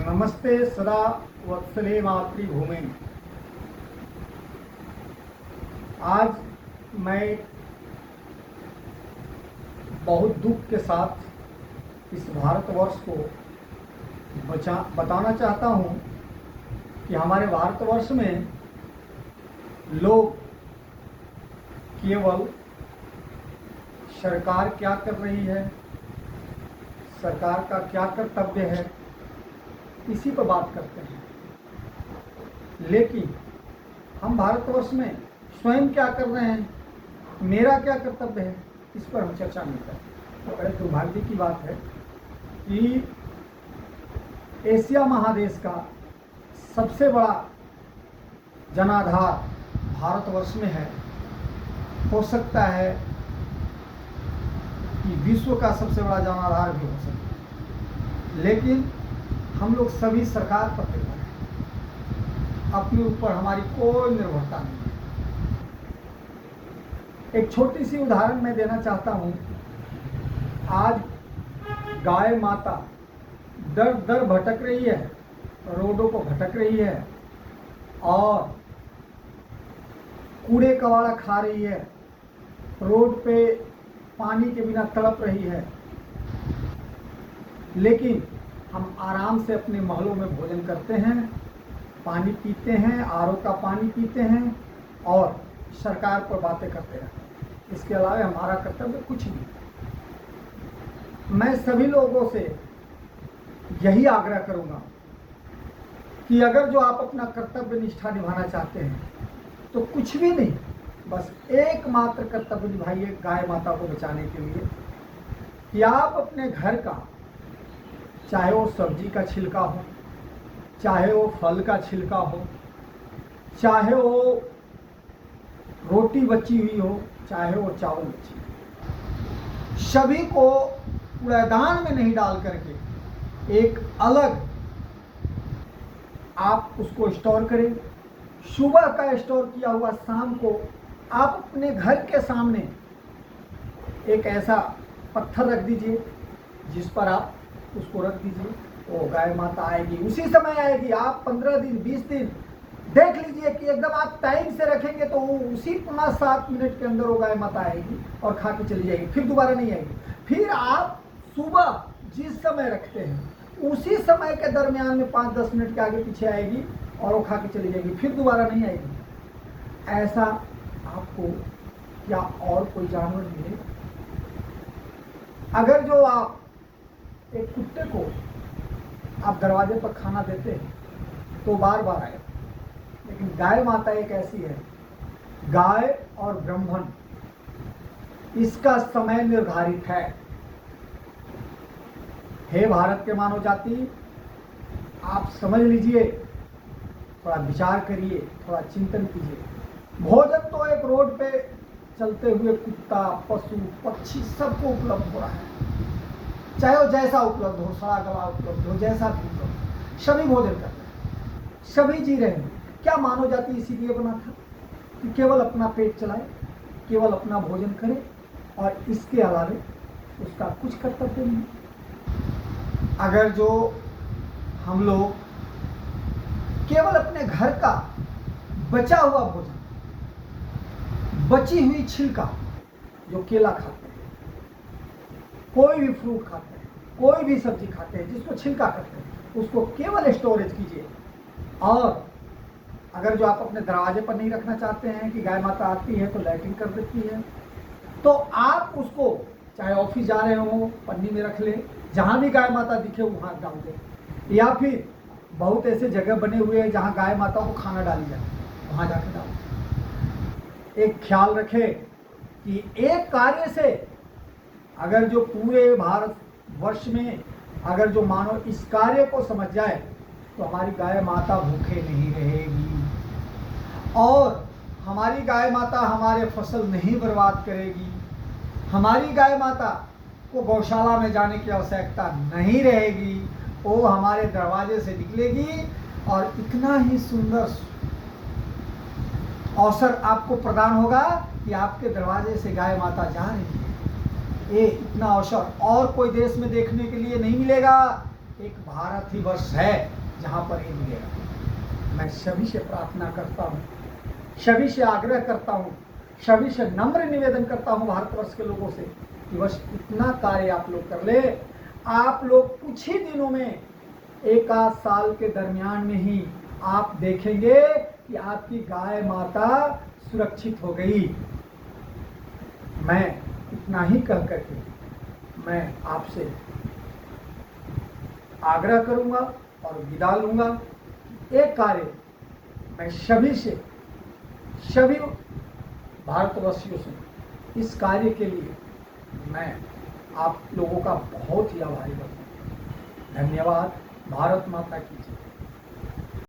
नमस्ते सदा वत्सले मातृभूमि। आज मैं बहुत दुख के साथ इस भारतवर्ष को बताना चाहता हूँ कि हमारे भारतवर्ष में लोग केवल सरकार क्या कर रही है, सरकार का क्या कर्तव्य है, इसी पर बात करते हैं। लेकिन हम भारतवर्ष में स्वयं क्या कर रहे हैं, मेरा क्या कर्तव्य है, इस पर हम चर्चा नहीं करते। तो बड़े दुर्भाग्य की बात है कि एशिया महादेश का सबसे बड़ा जनाधार भारतवर्ष में है। हो सकता है कि विश्व का सबसे बड़ा जनाधार भी हो सकता है, लेकिन हम लोग सभी सरकार पर निर्भर हैं, अपने ऊपर हमारी कोई निर्भरता नहीं है। एक छोटी सी उदाहरण मैं देना चाहता हूँ। आज गाय माता दर दर भटक रही है, रोडों को भटक रही है और कूड़े कबाड़ा खा रही है, रोड पे पानी के बिना तड़प रही है। लेकिन हम आराम से अपने महलों में भोजन करते हैं, पानी पीते हैं, आरओ का पानी पीते हैं और सरकार पर बातें करते रहते हैं। इसके अलावा हमारा कर्तव्य कुछ नहीं। मैं सभी लोगों से यही आग्रह करूंगा कि अगर जो आप अपना कर्तव्य निष्ठा निभाना चाहते हैं तो कुछ भी नहीं, बस एकमात्र कर्तव्य निभाइए गाय माता को बचाने के लिए कि आप अपने घर का, चाहे वो सब्जी का छिलका हो, चाहे वो फल का छिलका हो, चाहे वो रोटी बची हुई हो, चाहे वो चावल बची हो, सभी को कूड़ेदान में नहीं डाल करके एक अलग आप उसको स्टोर करें। सुबह का स्टोर किया हुआ शाम को आप अपने घर के सामने एक ऐसा पत्थर रख दीजिए जिस पर आप उसको रख दीजिए। वो गाय माता आएगी, उसी समय आएगी। आप 15 दिन 20 दिन देख लीजिए कि एकदम आप टाइम से रखेंगे तो उसी 5-7 मिनट के अंदर वो गाय माता आएगी और खा के चली जाएगी, फिर दोबारा नहीं आएगी। फिर आप सुबह जिस समय रखते हैं उसी समय के दरमियान में 5-10 मिनट के आगे पीछे आएगी और वो खा के चली जाएगी, फिर दोबारा नहीं आएगी। ऐसा आपको क्या और कोई जानवर मिलेगा? अगर जो आप एक कुत्ते को आप दरवाजे पर खाना देते हैं तो बार बार आएगा, लेकिन गाय माता एक ऐसी है, गाय और ब्राह्मण, इसका समय निर्धारित है। हे भारत के मानव जाति, आप समझ लीजिए, थोड़ा विचार करिए, थोड़ा चिंतन कीजिए। भोजन तो एक रोड पे चलते हुए कुत्ता, पशु, पक्षी सबको उपलब्ध हो रहा है, चाहे वो जैसा उपलब्ध हो, सड़ा गला उपलब्ध हो, जैसा भी उपलब्ध, सभी भोजन कर रहे हैं, सभी जी रहे हैं। क्या मानव जाति इसीलिए बना था कि केवल अपना पेट चलाए, केवल अपना भोजन करे और इसके अलावा उसका कुछ कर्तव्य नहीं। अगर जो हम लोग केवल अपने घर का बचा हुआ भोजन, बची हुई छिलका, जो केला खाते हैं, कोई भी फ्रूट खाते हैं, कोई भी सब्जी खाते हैं, जिसको छिलका करते हैं, उसको केवल स्टोरेज कीजिए। और अगर जो आप अपने दरवाजे पर नहीं रखना चाहते हैं कि गाय माता आती है तो लैट्रिन कर देती है, तो आप उसको चाहे ऑफिस जा रहे हो पन्नी में रख लें, जहाँ भी गाय माता दिखे वहाँ डाल दें। या फिर बहुत ऐसे जगह बने हुए हैं जहाँ गाय माता को खाना डाली जाए, वहाँ जाकर डाल दें। एक ख्याल रखें कि एक कार्य से अगर जो पूरे भारत वर्ष में अगर जो मानव इस कार्य को समझ जाए तो हमारी गाय माता भूखे नहीं रहेगी और हमारी गाय माता हमारे फसल नहीं बर्बाद करेगी। हमारी गाय माता को गौशाला में जाने की आवश्यकता नहीं रहेगी, वो हमारे दरवाजे से निकलेगी और इतना ही सुंदर अवसर आपको प्रदान होगा कि आपके दरवाजे से गाय माता जा रही है। ये इतना अवसर और कोई देश में देखने के लिए नहीं मिलेगा एक भारत ही वर्ष है जहाँ पर ये मिलेगा। मैं सभी से प्रार्थना करता हूँ, सभी से आग्रह करता हूँ, सभी से नम्र निवेदन करता हूँ भारतवर्ष के लोगों से कि बस इतना कार्य आप लोग कर ले। आप लोग कुछ ही दिनों में, एक आध साल के दरमियान में ही आप देखेंगे कि आपकी गाय माता सुरक्षित हो गई। मैं इतना ही कह करके मैं आपसे आग्रह करूंगा और विदा लूंगा। एक कार्य मैं सभी से, सभी भारतवासियों से, इस कार्य के लिए मैं आप लोगों का बहुत ही आभारी हूँ। धन्यवाद। भारत माता की जय।